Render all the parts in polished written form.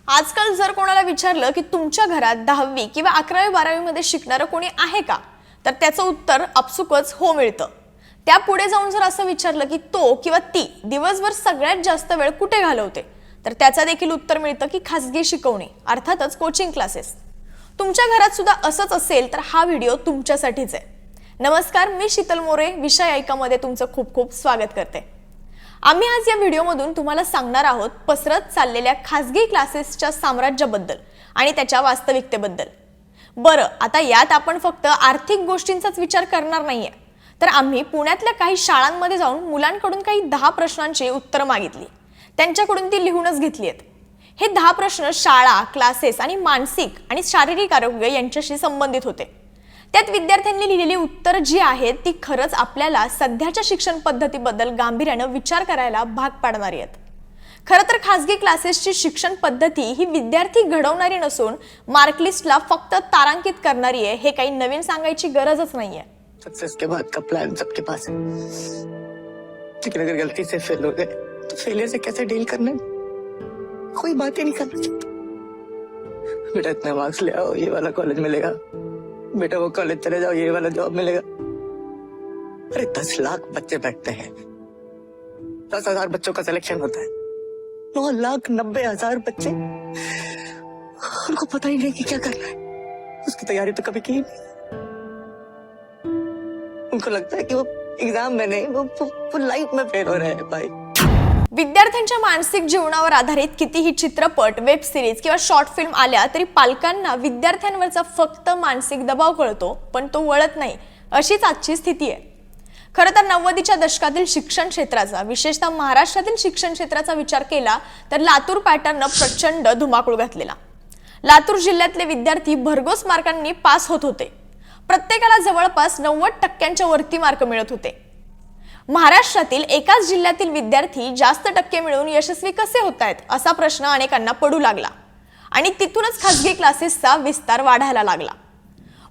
आजकाल जर कोणाला विचारलं की तुमच्या घरात 10वी किंवा 11वी 12वी मध्ये शिकणारं कोणी आहे का, तर त्याचं उत्तर आपसुकच हो मिळतं. त्यापुढे जाऊन जर असं विचारलं की तो किंवा ती दिवसभर सगळ्यात जास्त वेळ कुठे घालवते, तर त्याचं देखील उत्तर मिळतं की खासगी शिकवणी, अर्थातच कोचिंग क्लासेस. तुमच्या घरात सुद्धा असंच असेल तर हा व्हिडिओ तुमच्यासाठीच आहे. नमस्कार, मी शीतल मोरे विषय ऐकामध्ये तुमचं खूप खूप स्वागत करते. आम्ही आज या व्हिडिओमधून तुम्हाला सांगणार आहोत पसरत चाललेल्या खासगी क्लासेसच्या साम्राज्याबद्दल आणि त्याच्या वास्तविकतेबद्दल. बरं, आता यात आपण फक्त आर्थिक गोष्टींचाच विचार करणार नाहीये, तर आम्ही पुण्यातल्या काही शाळांमध्ये जाऊन मुलांकडून काही 10 प्रश्नांची उत्तरं मागितली. त्यांच्याकडून ती लिहूनच घेतली आहेत. हे 10 प्रश्न शाळा, क्लासेस आणि मानसिक आणि शारीरिक आरोग्य यांच्याशी संबंधित होते. त्यात विद्यार्थ्यांनी लिहिलेली उत्तर जी आहेत ती खरंच आपल्याला सध्याच्या शिक्षण पद्धतीबद्दल गांभीर्यानं विचार करायला भाग पाडणारी आहेत. खरं तर खासगी क्लासेसची शिक्षण पद्धती ही विद्यार्थी घडवणारी नसून मार्कलिस्टला फक्त तारांकित करणारी आहे. हे काही नवीन सांगायची गरजच नाहीये. सक्सेस के बाद का प्लान सबके पास है, लेकिन अगर गलती से फेल हो गए तो फेलियर से कैसे डील करना है, कोई बात ही नहीं करना चाहता. बेटा इतने मार्क्स ले आओ, ये वाला कॉलेज मिलेगा. बेटा वो कॉलेज चले जाओ, ये वाला जॉब मिलेगा. अरे 10 लाख बच्चे बैठते हैं, 10,000 बच्चों का सिलेक्शन होता है. 9,90,000 बच्चे, उनको पता ही नहीं कि क्या करना है. उसकी तैयारी तो कभी की नहीं. उनको लगता है कि वो एग्जाम में नहीं, वो लाइफ में फेल हो रहे हैं. भाई, विद्यार्थ्यांच्या मानसिक जीवनावर आधारित कितीही चित्रपट, वेब सिरीज किंवा शॉर्ट फिल्म आल्या तरी पालकांना विद्यार्थ्यांवरचा फक्त मानसिक दबाव कळतो, पण तो वळत नाही. अशीच आजची स्थिती आहे. खरं तर 90च्या दशकातील शिक्षण क्षेत्राचा, विशेषतः महाराष्ट्रातील शिक्षण क्षेत्राचा विचार केला तर लातूर पॅटर्ननं प्रचंड धुमाकूळ घातलेला. लातूर जिल्ह्यातले विद्यार्थी भरघोस मार्कांनी पास होत होते. प्रत्येकाला जवळपास 90% वरती मार्क मिळत होते. महाराष्ट्रातील एकाच जिल्ह्यातील विद्यार्थी जास्त टक्के मिळवून यशस्वी कसे होत आहेत असा प्रश्न अनेकांना पडू लागला आणि तिथूनच खासगी क्लासेसचा विस्तार वाढायला लागला.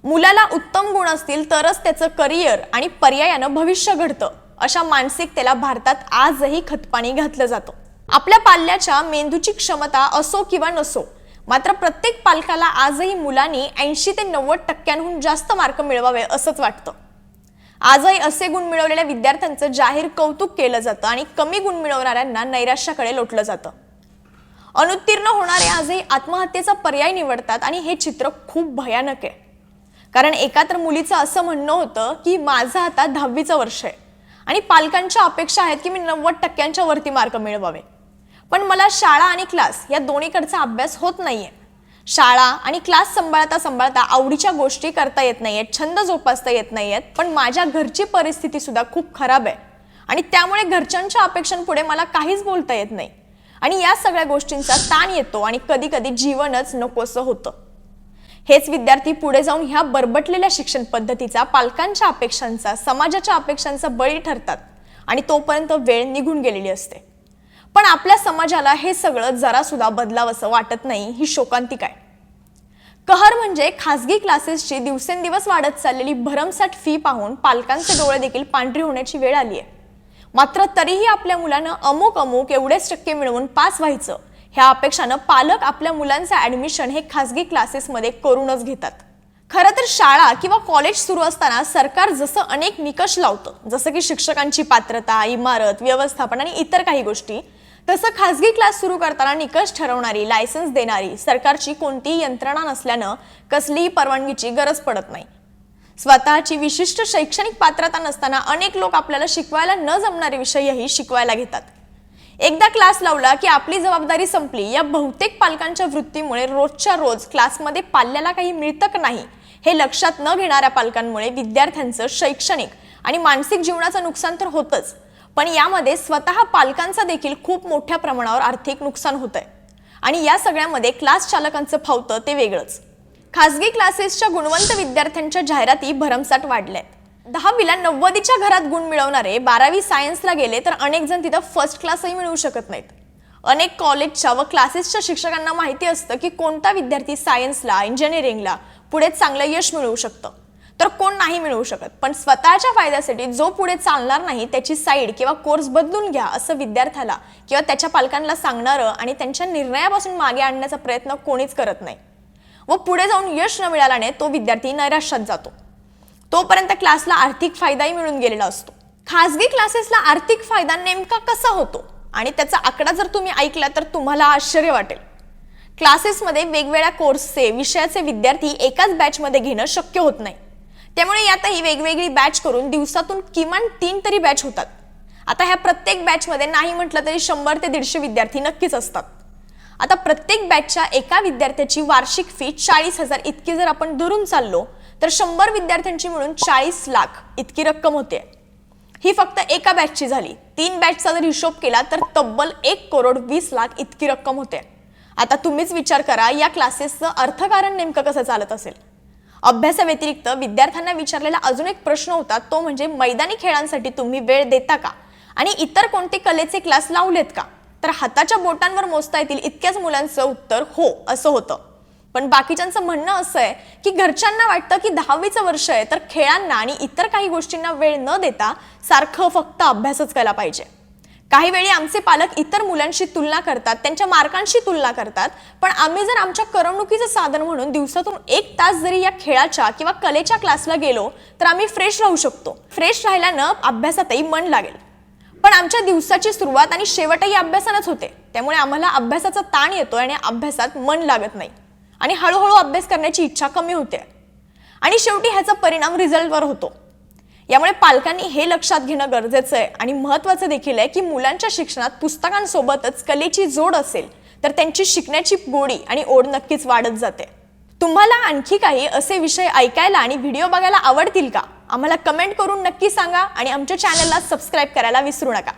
मुलाला उत्तम गुण असतील तरच त्याचं करिअर आणि पर्यायानं भविष्य घडतं, अशा मानसिकतेला भारतात आजही खतपाणी घातलं जातं. आपल्या पाल्याच्या मेंदूची क्षमता असो किंवा नसो, मात्र प्रत्येक पालकाला आजही मुलांनी 80 ते 90% जास्त मार्क मिळवावे असंच वाटतं. आजही असे गुण मिळवलेल्या विद्यार्थ्यांचं जाहीर कौतुक केलं जातं आणि कमी गुण मिळवणाऱ्यांना नैराश्याकडे लोटलं जातं. अनुत्तीर्ण होणारे आजही आत्महत्येचा पर्याय निवडतात आणि हे चित्र खूप भयानक आहे. कारण एका तर मुलीचं असं म्हणणं होतं की माझं आता 10वीचं वर्ष आहे आणि पालकांच्या अपेक्षा आहेत की मी 90% वरती मार्क मिळवावे, पण मला शाळा आणि क्लास या दोन्हीकडचा अभ्यास होत नाहीये. शाळा आणि क्लास सांभाळता सांभाळता आवडीच्या गोष्टी करता येत नाहीयेत, छंद जोपासता येत नाहीयेत, पण माझ्या घरची परिस्थिती सुद्धा खूप खराब आहे आणि त्यामुळे घरच्यांच्या अपेक्षांपुढे मला काहीच बोलता येत नाही आणि या सगळ्या गोष्टींचा ताण येतो आणि कधी कधी जीवनच नकोसं होतं. हेच विद्यार्थी पुढे जाऊन ह्या बरबटलेल्या शिक्षण पद्धतीचा, पालकांच्या अपेक्षांचा, समाजाच्या अपेक्षांचा बळी ठरतात आणि तोपर्यंत वेळ निघून गेलेली असते. पण आपल्या समाजाला हे सगळं जरा सुद्धा बदलावंसं वाटत नाही, ही शोकांतिका आहे. कहर म्हणजे खासगी क्लासेसची दिवसेंदिवस वाढत चाललेली भरमसाठ फी पाहून पालकांचे डोळे देखील पांढरी होण्याची वेळ आली आहे. मात्र तरीही आपल्या मुलानं अमुक एवढेच टक्के मिळवून पास व्हायचं, ह्या अपेक्षानं पालक आपल्या मुलांचं ऍडमिशन हे खासगी क्लासेसमध्ये करूनच घेतात. खरं तर शाळा किंवा कॉलेज सुरू असताना सरकार जसं अनेक निकष लावतं, जसं की शिक्षकांची पात्रता, इमारत, व्यवस्थापन आणि इतर काही गोष्टी, तसं खासगी क्लास सुरू करताना निकष ठरवणारी, लायसन्स देणारी सरकारची कोणतीही यंत्रणा नसल्यानं कसलीही परवानगीची गरज पडत नाही. स्वतःची विशिष्ट शैक्षणिक पात्रता नसताना अनेक लोक आपल्याला शिकवायला न जमणारे विषयही शिकवायला घेतात. एकदा क्लास लावला की आपली जबाबदारी संपली, या बहुतेक पालकांच्या वृत्तीमुळे रोजच्या रोज क्लासमध्ये पाल्याला काही मिळतं का नाही हे लक्षात न घेणाऱ्या पालकांमुळे विद्यार्थ्यांचं शैक्षणिक आणि मानसिक जीवनाचं नुकसान तर होतंच, पण यामध्ये स्वतः पालकांचं देखील खूप मोठ्या प्रमाणावर आर्थिक नुकसान होतंय आणि या सगळ्यामध्ये क्लास चालकांचं फावतं ते वेगळंच. खासगी क्लासेसच्या गुणवंत विद्यार्थ्यांच्या जाहिराती भरमसाठ वाढल्यात. 10वीला 90च्या घरात गुण मिळवणारे 12वी सायन्सला गेले तर अनेक जण तिथं फर्स्ट क्लासही मिळवू शकत नाहीत. अनेक कॉलेजच्या व क्लासेसच्या शिक्षकांना माहिती असतं की कोणता विद्यार्थी सायन्सला, इंजिनिअरिंगला पुढे चांगलं यश मिळवू शकतं, तर कोण नाही मिळवू शकत. पण स्वतःच्या फायद्यासाठी जो पुढे चालणार नाही त्याची साईड किंवा कोर्स बदलून घ्या असं विद्यार्थ्याला किंवा त्याच्या पालकांना सांगणारं आणि त्यांच्या निर्णयापासून मागे आणण्याचा प्रयत्न कोणीच करत नाही. व पुढे जाऊन यश न मिळाल्याने तो विद्यार्थी नैराश्यात जातो. तोपर्यंत क्लासला आर्थिक फायदाही मिळून गेलेला असतो. खासगी क्लासेसला आर्थिक फायदा नेमका कसा होतो आणि त्याचा आकडा जर तुम्ही ऐकला तर तुम्हाला आश्चर्य वाटेल. क्लासेसमध्ये वेगवेगळ्या कोर्सचे विषयाचे विद्यार्थी एकाच बॅचमध्ये घेणं शक्य होत नाही. त्यामुळे यातही वेगवेगळी बॅच करून दिवसातून किमान 3 तरी बॅच होतात. आता ह्या प्रत्येक बॅचमध्ये नाही म्हटलं तरी 100 ते 150 विद्यार्थी नक्कीच असतात. आता प्रत्येक बॅचच्या एका विद्यार्थ्याची वार्षिक फी 40,000 इतकी जर आपण धरून चाललो तर 100 विद्यार्थ्यांची मिळून 40 लाख इतकी रक्कम होते. ही फक्त एका बॅचची झाली. 3 बॅचचा जर हिशोब केला तर तब्बल 1,20,00,000 इतकी रक्कम होते. आता तुम्हीच विचार करा या क्लासेसचं अर्थकारण नेमकं कसं चालत असेल. अभ्यासाव्यतिरिक्त विद्यार्थ्यांना विचारलेला अजून एक प्रश्न होता तो म्हणजे मैदानी खेळांसाठी तुम्ही वेळ देता का आणि इतर कोणते कलेचे क्लास लावलेत का. तर हाताच्या बोटांवर मोजता येतील इतक्याच मुलांचं उत्तर हो असं होतं. पण बाकीच्यांचं म्हणणं असं आहे की घरच्यांना वाटतं की 10वीचं वर्ष आहे तर खेळांना आणि इतर काही गोष्टींना वेळ न देता सारखं फक्त अभ्यासच केला पाहिजे. काही वेळी आमचे पालक इतर मुलांशी तुलना करतात, त्यांच्या मार्कांशी तुलना करतात, पण आम्ही जर आमच्या करमणुकीचं साधन म्हणून दिवसातून 1 तास जरी या खेळाच्या किंवा कलेच्या क्लासला गेलो तर आम्ही फ्रेश राहू शकतो. फ्रेश राहिल्यानं अभ्यासातही मन लागेल. पण आमच्या दिवसाची सुरुवात आणि शेवटही अभ्यासानंच होते. त्यामुळे आम्हाला अभ्यासाचा ताण येतो आणि अभ्यासात मन लागत नाही आणि हळूहळू अभ्यास करण्याची इच्छा कमी होते आणि शेवटी ह्याचा परिणाम रिझल्टवर होतो. यामुळे पालकांनी हे लक्षात घेणं गरजेचं आहे आणि महत्त्वाचं देखील आहे की मुलांच्या शिक्षणात पुस्तकांसोबतच कलेची जोड असेल तर त्यांची शिकण्याची गोडी आणि ओढ नक्कीच वाढत जाते. तुम्हाला आणखी काही असे विषय ऐकायला आणि व्हिडिओ बघायला आवडतील का? आम्हाला कमेंट करून नक्की सांगा आणि आमच्या चॅनलला सबस्क्राईब करायला विसरू नका.